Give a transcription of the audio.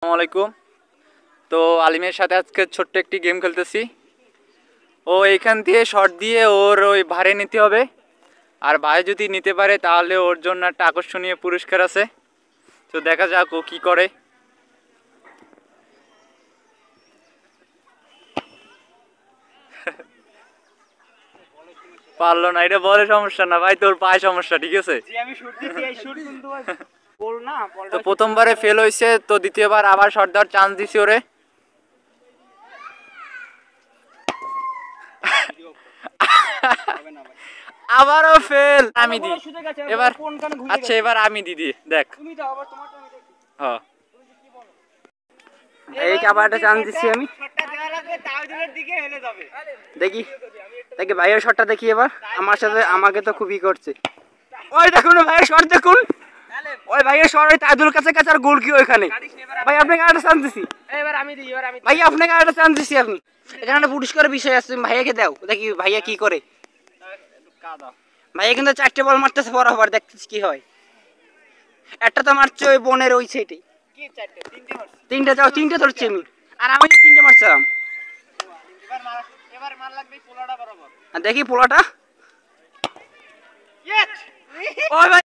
আসসালামু আলাইকুম। তো আলিমের সাথে আজকে ছোট্ট একটি গেম খেলতেছি। ও এইখান দিয়ে শট দিয়ে ওর ওই ভারে নিতে হবে, আর ভাই যদি নিতে পারে তাহলে ওর জন্য একটা আকর্ষণীয় পুরস্কার আছে। তো দেখা যাক ও কি করে। পারলো না, এটা বলে সমস্যা না ভাই, তোর পায়ে সমস্যা, ঠিক আছে। তো প্রথমবারে ফেল হয়েছে, তো দ্বিতীয়বার আবার শট দেওয়ার চান্স দিছি ওরে। আবারও ফেল। আমি দিই এবার। আচ্ছা এবার আমি দিদি দেখ। হ্যাঁ এই আবার একটা চান্স দিচ্ছি আমি। দেখি দেখি ভাইয়ের শটটা দেখি এবার। আমার সাথে আমাকে তো খুবই করছে। ওই দেখুন ভাইয়ের শট দেখুন, ওই ভাইয়ের শট ওই তাজুল কাছে কাছে আর গোল কি ওইখানে। ভাই আপনাকে আরেকটা চান্স দিছি। ভাই আপনাকে আরেকটা চান্স দিছি। আপনি এখানে একটা পুরস্কারের বিষয় আছে, তুমি ভাইয়াকে দাও দেখি ভাইয়া কি করে। ভাইয়া কিন্তু 4টে বল মারতেছে বরাবর, দেখতেছি কি হয়। একটা তো মারছে ওই বনের ওই সাইডে। তিনটে যাও, তিনটে ধরছি আমি, আর আমি 3টে মারছিলাম। দেখি পোলাটা। ওই ভাই